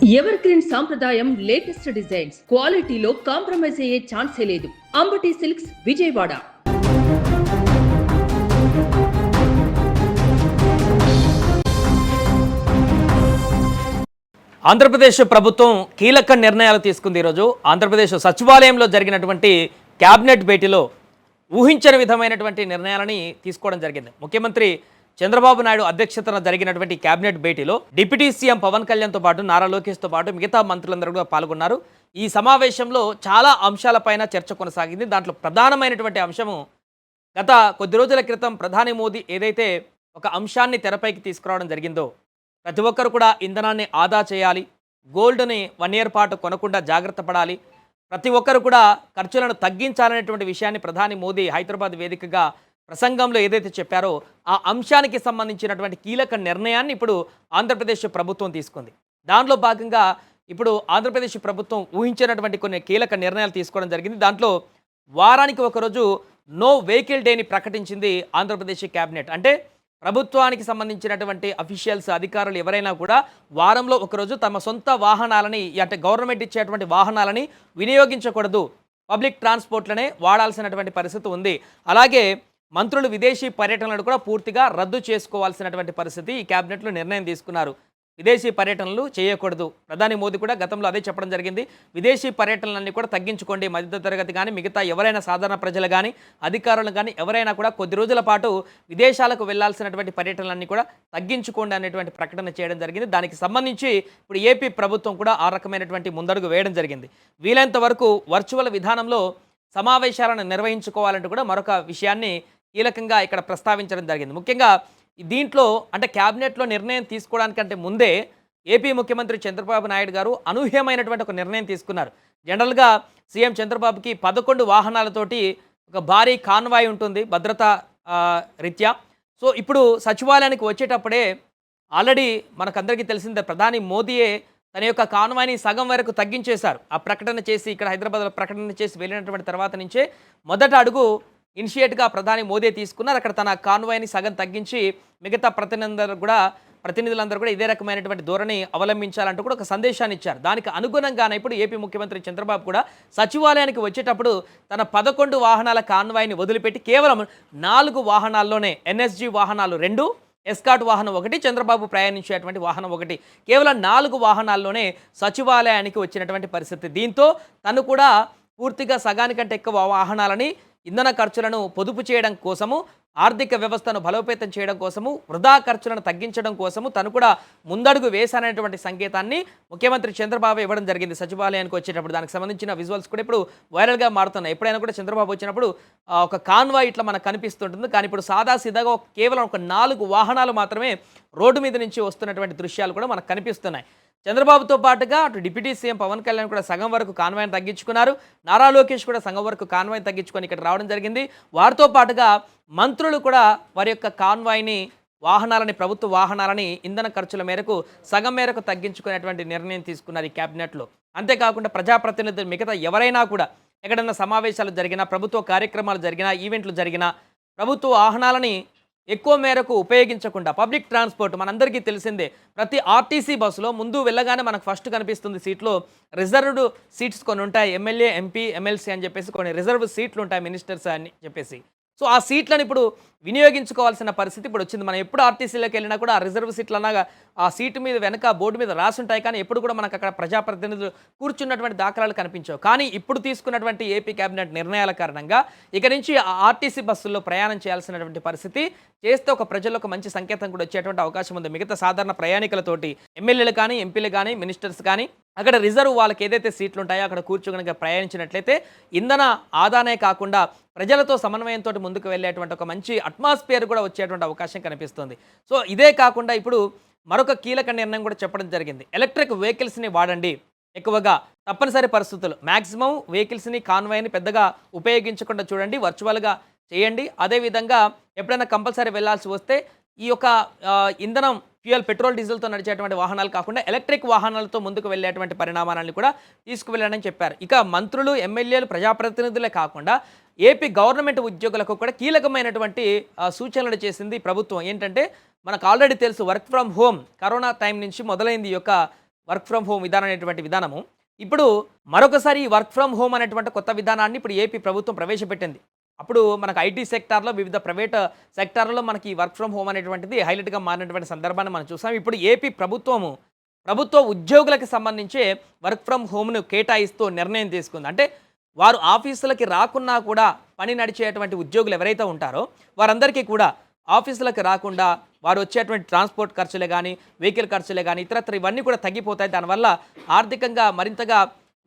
Ever green సాంప్రదాయం latest designs క్వాలిటీలో compromise అయ్యే ఛాన్సే లేదు. అంబటి సిల్క్స్ విజయవాడ. ఆంధ్రప్రదేశ్ ప్రభుత్వం కీలక నిర్ణయాలు తీసుకుంది. ఈరోజు ఆంధ్రప్రదేశ్ సచివాలయంలో జరిగినటువంటి క్యాబినెట్ భేటీలో ఊహించని విధమైనటువంటి నిర్ణయాలని తీసుకోవడం జరిగింది. ముఖ్యమంత్రి చంద్రబాబు నాయుడు అధ్యక్షతన జరిగినటువంటి క్యాబినెట్ భేటీలో డిప్యూటీ సీఎం పవన్ కళ్యాణ్తో పాటు నారా లోకేష్తో పాటు మిగతా మంత్రులందరూ కూడా పాల్గొన్నారు. ఈ సమావేశంలో చాలా అంశాలపైన చర్చ కొనసాగింది. దాంట్లో ప్రధానమైనటువంటి అంశము గత కొద్ది రోజుల క్రితం ప్రధాని మోదీ ఏదైతే ఒక అంశాన్ని తెరపైకి తీసుకురావడం జరిగిందో, ప్రతి ఒక్కరు కూడా ఇంధనాన్ని ఆదా చేయాలి, గోల్డ్ని 1 ఇయర్ పాటు కొనకుండా జాగ్రత్త పడాలి, ప్రతి ఒక్కరు కూడా ఖర్చులను తగ్గించాలనేటువంటి విషయాన్ని ప్రధాని మోదీ హైదరాబాద్ వేదికగా ప్రసంగంలో ఏదైతే చెప్పారో ఆ అంశానికి సంబంధించినటువంటి కీలక నిర్ణయాన్ని ఇప్పుడు ఆంధ్రప్రదేశ్ ప్రభుత్వం తీసుకుంది. దాంట్లో భాగంగా ఇప్పుడు ఆంధ్రప్రదేశ్ ప్రభుత్వం ఊహించినటువంటి కొన్ని కీలక నిర్ణయాలు తీసుకోవడం జరిగింది. దాంట్లో వారానికి ఒకరోజు నో వెహికల్ డేని ప్రకటించింది ఆంధ్రప్రదేశ్ క్యాబినెట్. అంటే ప్రభుత్వానికి సంబంధించినటువంటి అఫీషియల్స్ అధికారులు ఎవరైనా కూడా వారంలో ఒకరోజు తమ సొంత వాహనాలని, అంటే గవర్నమెంట్ ఇచ్చేటువంటి వాహనాలని వినియోగించకూడదు, పబ్లిక్ ట్రాన్స్పోర్ట్లనే వాడాల్సినటువంటి పరిస్థితి ఉంది. అలాగే మంత్రులు విదేశీ పర్యటనలు కూడా పూర్తిగా రద్దు చేసుకోవాల్సినటువంటి పరిస్థితి ఈ క్యాబినెట్లో నిర్ణయం తీసుకున్నారు. విదేశీ పర్యటనలు చేయకూడదు. ప్రధాని మోదీ కూడా గతంలో అదే చెప్పడం జరిగింది. విదేశీ పర్యటనలన్నీ కూడా తగ్గించుకోండి. మధ్యతరగతి కానీ మిగతా ఎవరైనా సాధారణ ప్రజలు కానీ అధికారులు కానీ ఎవరైనా కూడా కొద్ది రోజుల పాటు విదేశాలకు వెళ్లాల్సినటువంటి పర్యటనలన్నీ కూడా తగ్గించుకోండి అనేటువంటి ప్రకటన చేయడం జరిగింది. దానికి సంబంధించి ఇప్పుడు ఏపీ ప్రభుత్వం కూడా ఆ రకమైనటువంటి ముందడుగు వేయడం జరిగింది. వీలైనంత వరకు వర్చువల్ విధానంలో సమావేశాలను నిర్వహించుకోవాలంటూ కూడా మరొక విషయాన్ని కీలకంగా ఇక్కడ ప్రస్తావించడం జరిగింది. ముఖ్యంగా దీంట్లో అంటే క్యాబినెట్లో నిర్ణయం తీసుకోవడానికంటే ముందే ఏపీ ముఖ్యమంత్రి చంద్రబాబు నాయుడు గారు అనూహ్యమైనటువంటి ఒక నిర్ణయం తీసుకున్నారు. జనరల్గా సీఎం చంద్రబాబుకి 11 వాహనాలతోటి ఒక భారీ కాన్వాయ్ ఉంటుంది భద్రతా రీత్యా. సో ఇప్పుడు సచివాలయానికి వచ్చేటప్పుడే ఆల్రెడీ మనకందరికీ తెలిసిందే ప్రధాని మోదీయే తన యొక్క కాన్వాయ్ని సగం వరకు తగ్గించేశారు. ఆ ప్రకటన చేసి ఇక్కడ హైదరాబాద్లో ప్రకటన చేసి వెళ్ళినటువంటి తర్వాత నుంచే మొదట అడుగు ఇనిషియేట్గా ప్రధాని మోదీ తీసుకున్నారు. అక్కడ తన కాన్వాయ్ని సగం తగ్గించి మిగతా ప్రతినిధులందరూ కూడా ఇదే రకమైనటువంటి ధోరణి అవలంబించాలంటూ కూడా ఒక సందేశాన్ని ఇచ్చారు. దానికి అనుగుణంగానే ఇప్పుడు ఏపీ ముఖ్యమంత్రి చంద్రబాబు కూడా సచివాలయానికి వచ్చేటప్పుడు తన 11 వాహనాల కాన్వాయ్ని వదిలిపెట్టి కేవలం 4 వాహనాల్లోనే, ఎన్ఎస్జీ వాహనాలు 2, ఎస్కాట్ వాహనం 1, చంద్రబాబు ప్రయాణించేటువంటి వాహనం 1, కేవలం 4 వాహనాల్లోనే సచివాలయానికి వచ్చినటువంటి పరిస్థితి. దీంతో తను కూడా పూర్తిగా సగానికంటే ఎక్కువ వాహనాలని ఇంధన ఖర్చులను పొదుపు చేయడం కోసము, ఆర్థిక వ్యవస్థను బలోపేతం చేయడం కోసము, వృధా ఖర్చులను తగ్గించడం కోసము తను కూడా ముందడుగు వేశాననేటువంటి సంకేతాన్ని ముఖ్యమంత్రి చంద్రబాబు ఇవ్వడం జరిగింది సచివాలయానికి వచ్చేటప్పుడు. దానికి సంబంధించిన విజువల్స్ కూడా ఇప్పుడు వైరల్గా మారుతున్నాయి. ఎప్పుడైనా కూడా చంద్రబాబు వచ్చినప్పుడు ఒక కాన్వాయ్ ఇట్లా మనకు కనిపిస్తుంటుంది. కానీ ఇప్పుడు సాదాసీదాగా కేవలం ఒక 4 వాహనాలు మాత్రమే రోడ్డు మీద నుంచి వస్తున్నటువంటి దృశ్యాలు కూడా మనకు కనిపిస్తున్నాయి. చంద్రబాబుతో పాటుగా అటు డిప్యూటీ సీఎం పవన్ కళ్యాణ్ కూడా సగం వరకు కాన్వాయ్ని తగ్గించుకున్నారు. నారా లోకేష్ కూడా సగం వరకు కాన్వాయ్ని తగ్గించుకొని ఇక్కడ రావడం జరిగింది. వారితో పాటుగా మంత్రులు కూడా వారి యొక్క కాన్వాయ్ని, వాహనాలని, ప్రభుత్వ వాహనాలని ఇంధన ఖర్చుల మేరకు సగం మేరకు తగ్గించుకునేటువంటి నిర్ణయం తీసుకున్నారు ఈ క్యాబినెట్లో. అంతేకాకుండా ప్రజాప్రతినిధులు మిగతా ఎవరైనా కూడా ఎక్కడైనా సమావేశాలు జరిగినా, ప్రభుత్వ కార్యక్రమాలు జరిగినా, ఈవెంట్లు జరిగినా ప్రభుత్వ వాహనాలని ఎక్కువ మేరకు ఉపయోగించకుండా పబ్లిక్ ట్రాన్స్పోర్ట్ మనందరికీ తెలిసిందే. ప్రతి ఆర్టీసీ బస్సులో ముందు వెళ్ళగానే మనకు ఫస్ట్ కనిపిస్తుంది సీట్లో రిజర్వ్డ్ సీట్స్ కొన్ని ఉంటాయి. ఎమ్మెల్యే, ఎంపీ, ఎమ్మెల్సీ అని చెప్పేసి కొన్ని రిజర్వ్ సీట్లు ఉంటాయి, మినిస్టర్స్ అని చెప్పేసి. సో ఆ సీట్లను ఇప్పుడు వినియోగించుకోవాల్సిన పరిస్థితి ఇప్పుడు వచ్చింది. మనం ఎప్పుడు ఆర్టీసీలోకి వెళ్ళినా కూడా ఆ రిజర్వ్ సీట్లు అనగా ఆ సీటు మీద వెనక బోర్డు మీద రాసుంటాయి, కానీ ఎప్పుడు కూడా మనకు అక్కడ ప్రజాప్రతినిధులు కూర్చున్నటువంటి దాఖలాలు కనిపించవు. కానీ ఇప్పుడు తీసుకున్నటువంటి ఏపీ కేబినెట్ నిర్ణయాల కారణంగా ఇక నుంచి ఆ ఆర్టీసీ బస్సుల్లో ప్రయాణం చేయాల్సినటువంటి పరిస్థితి చేస్తే ఒక ప్రజల్లో ఒక మంచి సంకేతం కూడా వచ్చేటువంటి అవకాశం ఉంది. మిగతా సాధారణ ప్రయాణికులతోటి ఎమ్మెల్యేలు కానీ, ఎంపీలు కానీ, మినిస్టర్స్ కానీ అక్కడ రిజర్వ్ వాళ్ళకి ఏదైతే సీట్లు ఉంటాయో అక్కడ కూర్చోగనక ప్రయాణించినట్లయితే ఇంధన ఆదానే కాకుండా ప్రజలతో సమన్వయంతో ముందుకు వెళ్ళేటువంటి ఒక మంచి అట్మాస్ఫియర్ కూడా వచ్చేటువంటి అవకాశం కనిపిస్తుంది. సో ఇదే కాకుండా ఇప్పుడు మరొక కీలక నిర్ణయం కూడా చెప్పడం జరిగింది. ఎలక్ట్రిక్ వెహికల్స్ని వాడండి ఎక్కువగా, తప్పనిసరి పరిస్థితులు మ్యాక్సిమం వెహికల్స్ని, కాన్వాయ్ని పెద్దగా ఉపయోగించకుండా చూడండి, వర్చువల్గా చేయండి. అదేవిధంగా ఎప్పుడైనా కంపల్సరీ వెళ్ళాల్సి వస్తే ఈ యొక్క ఇంధనం, ఫ్యూయల్, పెట్రోల్, డీజిల్తో నడిచేటువంటి వాహనాలు కాకుండా ఎలక్ట్రిక్ వాహనాలతో ముందుకు వెళ్ళేటువంటి పరిణామాలను కూడా తీసుకువెళ్ళాలని చెప్పారు. ఇక మంత్రులు, ఎమ్మెల్యేలు, ప్రజాప్రతినిధులే కాకుండా ఏపీ గవర్నమెంట్ ఉద్యోగులకు కూడా కీలకమైనటువంటి సూచనలు చేసింది ప్రభుత్వం. ఏంటంటే మనకు ఆల్రెడీ తెలుసు, work from home corona time నుంచి మొదలైంది ఈ యొక్క వర్క్ ఫ్రమ్ హోమ్ విధానం అనేటువంటి విధానము. ఇప్పుడు మరొకసారి ఈ వర్క్ ఫ్రమ్ హోమ్ అనేటువంటి కొత్త విధానాన్ని ఇప్పుడు ఏపీ ప్రభుత్వం ప్రవేశపెట్టింది. అప్పుడు మనకు ఐటీ సెక్టార్‌లో వివిధ ప్రైవేట్ సెక్టార్‌లలో మనకి వర్క్ ఫ్రమ్ హోమ్ అనేటువంటిది హైలైట్‌గా మారినటువంటి సందర్భాన్ని మనం చూసాం. ఇప్పుడు ఏపీ ప్రభుత్వము ప్రభుత్వ ఉద్యోగులకు సంబంధించే వర్క్ ఫ్రమ్ హోమ్‌ను కేటాయిస్తూ నిర్ణయం తీసుకుంది. అంటే వారు ఆఫీసులకి రాకున్నా కూడా పని నడిచేటువంటి ఉద్యోగులు ఎవరైతే ఉంటారో వారందరికీ కూడా ఆఫీసులకు రాకుండా వారు వచ్చేటువంటి ట్రాన్స్‌పోర్ట్ ఖర్చులే గానీ, వెహికల్ ఖర్చులే గానీ, ఇతరత్ర ఇవన్నీ కూడా తగ్గిపోతాయి. దానివల్ల ఆర్థికంగా మరింతగా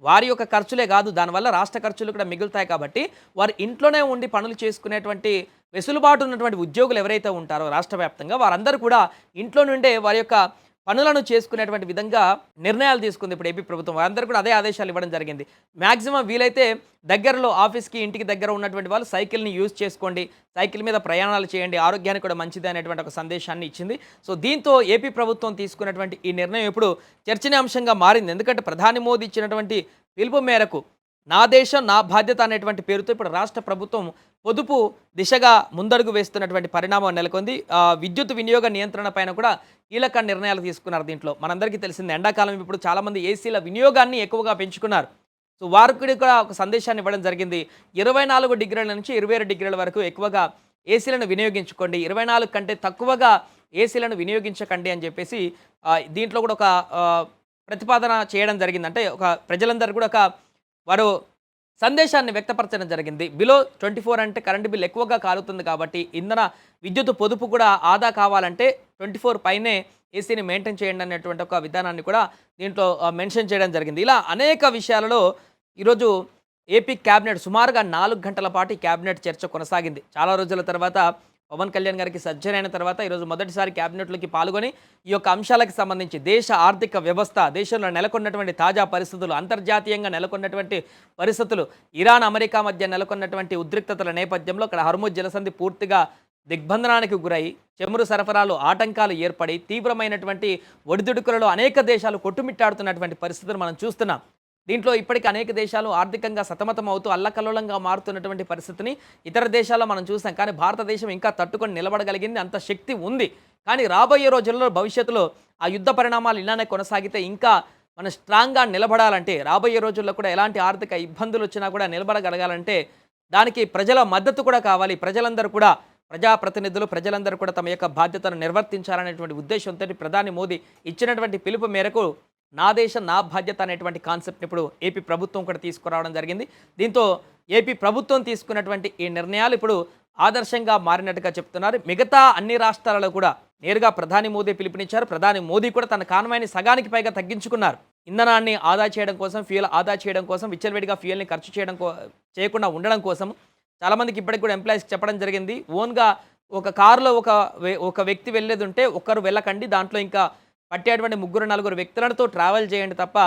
వారి యొక్క ఖర్చులే కాదు, దానివల్ల రాష్ట్ర ఖర్చులు కూడా మిగులుతాయి. కాబట్టి వారు ఇంట్లోనే ఉండి పనులు చేసుకునేటువంటి వెసులుబాటు ఉన్నటువంటి ఉద్యోగులు ఎవరైతే ఉంటారో రాష్ట్ర వ్యాప్తంగా వారందరూ కూడా ఇంట్లో నుండే వారి యొక్క పనులను చేసుకునేటువంటి విధంగా నిర్ణయాలు తీసుకుంది ఇప్పుడు ఏపీ ప్రభుత్వం. వారందరూ కూడా అదే ఆదేశాలు ఇవ్వడం జరిగింది. మ్యాక్సిమం వీలైతే దగ్గరలో ఆఫీస్కి ఇంటికి దగ్గర ఉన్నటువంటి వాళ్ళు సైకిల్ని యూజ్ చేసుకోండి, సైకిల్ మీద ప్రయాణాలు చేయండి, ఆరోగ్యానికి కూడా మంచిది అనేటువంటి ఒక సందేశాన్ని ఇచ్చింది. సో దీంతో ఏపీ ప్రభుత్వం తీసుకున్నటువంటి ఈ నిర్ణయం ఇప్పుడు చర్చనీయాంశంగా మారింది. ఎందుకంటే ప్రధాని మోదీ ఇచ్చినటువంటి పిలుపు మేరకు నా దేశం నా బాధ్యత అనేటువంటి పేరుతో ఇప్పుడు రాష్ట్ర ప్రభుత్వం పొదుపు దిశగా ముందడుగు వేస్తున్నటువంటి పరిణామం నెలకొంది. విద్యుత్ వినియోగ నియంత్రణ పైన కూడా కీలక నిర్ణయాలు తీసుకున్నారు. దీంట్లో మనందరికీ తెలిసింది ఎండాకాలం ఇప్పుడు చాలామంది ఏసీల వినియోగాన్ని ఎక్కువగా పెంచుకున్నారు. సో వారికి కూడా ఒక సందేశాన్ని ఇవ్వడం జరిగింది. 24 డిగ్రీల నుంచి 27 డిగ్రీల వరకు ఎక్కువగా ఏసీలను వినియోగించుకోండి, 24 కంటే తక్కువగా ఏసీలను వినియోగించకండి అని చెప్పేసి దీంట్లో కూడా ఒక ప్రతిపాదన చేయడం జరిగింది. అంటే ఒక ప్రజలందరూ కూడా వారు సందేశాన్ని వ్యక్తపరచడం జరిగింది. బిలో 24 అంటే కరెంటు బిల్ ఎక్కువగా కాలుతుంది కాబట్టి ఇంధన విద్యుత్ పొదుపు కూడా ఆదా కావాలంటే 24 పైనే ఏసీని మెయింటైన్ చేయండి అనేటువంటి ఒక విధానాన్ని కూడా దీంట్లో మెన్షన్ చేయడం జరిగింది. ఇలా అనేక విషయాలలో ఈరోజు ఏపీ క్యాబినెట్ సుమారుగా 4 గంటల పాటు ఈ క్యాబినెట్ చర్చ కొనసాగింది. చాలా రోజుల తర్వాత పవన్ కళ్యాణ్ గారికి సర్జరీ అయిన తర్వాత ఈరోజు మొదటిసారి క్యాబినెట్లోకి పాల్గొని ఈ యొక్క అంశాలకు సంబంధించి దేశ ఆర్థిక వ్యవస్థ, దేశంలో నెలకొన్నటువంటి తాజా పరిస్థితులు, అంతర్జాతీయంగా నెలకొన్నటువంటి పరిస్థితులు, ఇరాన్ అమెరికా మధ్య నెలకొన్నటువంటి ఉద్రిక్తతల నేపథ్యంలో అక్కడ హర్ముజ్ జలసంధి పూర్తిగా దిగ్బంధనానికి గురై చమురు సరఫరాలు ఆటంకాలు ఏర్పడి తీవ్రమైనటువంటి ఒడిదుడుకులలో అనేక దేశాలు కొట్టుమిట్టాడుతున్నటువంటి పరిస్థితులు మనం చూస్తున్నాం. దీంట్లో ఇప్పటికీ అనేక దేశాలు ఆర్థికంగా సతమతం అవుతూ అల్లకల్లోలంగా మారుతున్నటువంటి పరిస్థితిని ఇతర దేశాల్లో మనం చూసాం. కానీ భారతదేశం ఇంకా తట్టుకొని నిలబడగలిగింది, అంత శక్తి ఉంది. కానీ రాబోయే రోజుల్లో భవిష్యత్తులో ఆ యుద్ధ పరిణామాలు ఇలానే కొనసాగితే ఇంకా మనం స్ట్రాంగ్గా నిలబడాలంటే, రాబోయే రోజుల్లో కూడా ఎలాంటి ఆర్థిక ఇబ్బందులు వచ్చినా కూడా నిలబడగలగాలంటే దానికి ప్రజల మద్దతు కూడా కావాలి. ప్రజలందరూ కూడా ప్రజాప్రతినిధులు ప్రజలందరూ కూడా తమ యొక్క బాధ్యతను నిర్వర్తించాలనేటువంటి ఉద్దేశంతో ప్రధాని మోదీ ఇచ్చినటువంటి పిలుపు మేరకు నా దేశం నా బాధ్యత అనేటువంటి కాన్సెప్ట్ని ఇప్పుడు ఏపీ ప్రభుత్వం కూడా తీసుకురావడం జరిగింది. దీంతో ఏపీ ప్రభుత్వం తీసుకున్నటువంటి ఈ నిర్ణయాలు ఇప్పుడు ఆదర్శంగా మారినట్టుగా చెప్తున్నారు. మిగతా అన్ని రాష్ట్రాలలో కూడా నేరుగా ప్రధాని మోదీ పిలుపునిచ్చారు. ప్రధాని మోదీ కూడా తన కాన్వాయ్ని సగానికి పైగా తగ్గించుకున్నారు. ఇంధనాన్ని ఆదా చేయడం కోసం, ఫ్యూయల్ ఆదా చేయడం కోసం, విచ్చలవిడిగా ఫ్యూయల్ని ఖర్చు చేయకుండా ఉండడం కోసం చాలామందికి ఇప్పటికి కూడా ఎంప్లాయీస్కి చెప్పడం జరిగింది. ఓన్గా ఒక కారులో ఒక వ్యక్తి వెళ్ళేది ఉంటే ఒక్కరు వెళ్ళకండి, దాంట్లో ఇంకా పట్టేటువంటి 3-4 వ్యక్తులతో ట్రావెల్ చేయండి తప్ప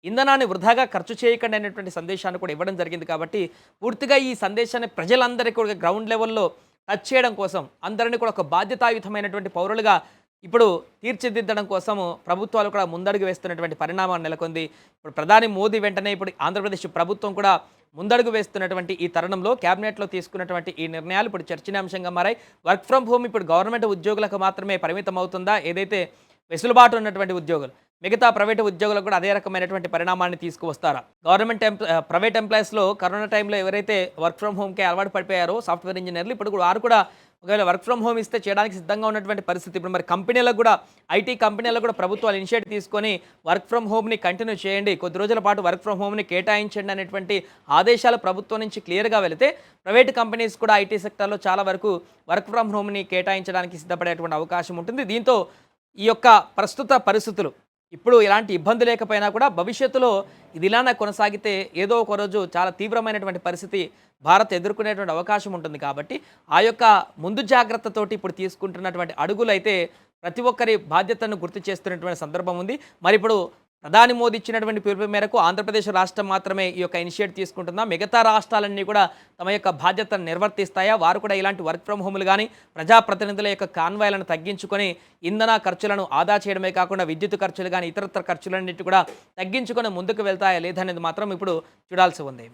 ఇంధనాన్ని వృధాగా ఖర్చు చేయకండి అనేటువంటి సందేశాన్ని కూడా ఇవ్వడం జరిగింది. కాబట్టి పూర్తిగా ఈ సందేశాన్ని ప్రజలందరికీ కూడా గ్రౌండ్ లెవెల్లో టచ్ చేయడం కోసం, అందరినీ కూడా ఒక బాధ్యతాయుతమైనటువంటి పౌరులుగా ఇప్పుడు తీర్చిదిద్దడం కోసం ప్రభుత్వాలు కూడా ముందడుగు వేస్తున్నటువంటి పరిణామం నెలకొంది. ఇప్పుడు ప్రధాని మోదీ వెంటనే ఇప్పుడు ఆంధ్రప్రదేశ్ ప్రభుత్వం కూడా ముందడుగు వేస్తున్నటువంటి ఈ తరుణంలో క్యాబినెట్లో తీసుకున్నటువంటి ఈ నిర్ణయాలు ఇప్పుడు చర్చనీయాంశంగా మారాయి. వర్క్ ఫ్రమ్ హోమ్ ఇప్పుడు గవర్నమెంట్ ఉద్యోగులకు మాత్రమే పరిమితం అవుతుందా? ఏదైతే వెసులుబాటు ఉన్నటువంటి ఉద్యోగులు మిగతా ప్రైవేటు ఉద్యోగులకు కూడా అదే రకమైనటువంటి పరిణామాన్ని తీసుకువస్తారా? ప్రైవేట్ ఎంప్లాయీస్లో కరోనా టైంలో ఎవరైతే వర్క్ ఫ్రమ్ హోమ్కి అలవాటు పడిపోయారో సాఫ్ట్వేర్ ఇంజనీర్లు, ఇప్పుడు కూడా వారు కూడా ఒకవేళ వర్క్ ఫ్రమ్ హోమ్ ఇస్తే చేయడానికి సిద్ధంగా ఉన్నటువంటి పరిస్థితి. ఇప్పుడు మరి కంపెనీలకు కూడా, ఐటీ కంపెనీలకు కూడా ప్రభుత్వాలు ఇనిషియేటివ్ తీసుకొని వర్క్ ఫ్రమ్ హోమ్ని కంటిన్యూ చేయండి, కొద్ది రోజుల పాటు వర్క్ ఫ్రమ్ హోమ్ని కేటాయించండి అనేటువంటి ఆదేశాలు ప్రభుత్వం నుంచి క్లియర్గా వెళితే ప్రైవేట్ కంపెనీస్ కూడా ఐటీ సెక్టర్లో చాలా వరకు వర్క్ ఫ్రమ్ హోమ్ని కేటాయించడానికి సిద్ధపడేటువంటి అవకాశం ఉంటుంది. దీంతో ఈ యొక్క ప్రస్తుత పరిస్థితులు ఇప్పుడు ఎలాంటి ఇబ్బంది లేకపోయినా కూడా భవిష్యత్తులో ఇది ఇలానే కొనసాగితే ఏదో ఒక రోజు చాలా తీవ్రమైనటువంటి పరిస్థితి భారత్ ఎదుర్కొనేటువంటి అవకాశం ఉంటుంది. కాబట్టి ఆ యొక్క ముందు జాగ్రత్తతోటి ఇప్పుడు తీసుకుంటున్నటువంటి అడుగులైతే ప్రతి ఒక్కరి బాధ్యతను గుర్తు చేస్తున్నటువంటి సందర్భం ఉంది. మరి ఇప్పుడు ప్రధాని మోదీ ఇచ్చినటువంటి పిలుపు మేరకు ఆంధ్రప్రదేశ్ రాష్ట్రం మాత్రమే ఈ యొక్క ఇనిషియేటివ్ తీసుకుంటుందా? మిగతా రాష్ట్రాలన్నీ కూడా తమ యొక్క బాధ్యతను నిర్వర్తిస్తాయా? వారు కూడా ఇలాంటి వర్క్ ఫ్రమ్ హోమ్లు కానీ ప్రజాప్రతినిధుల యొక్క కాన్వాయ్లను తగ్గించుకొని ఇంధన ఖర్చులను ఆదా చేయడమే కాకుండా విద్యుత్ ఖర్చులు కానీ ఇతరత్ర ఖర్చులన్నిటి కూడా తగ్గించుకొని ముందుకు వెళ్తాయా లేదనేది మాత్రం ఇప్పుడు చూడాల్సి ఉంది.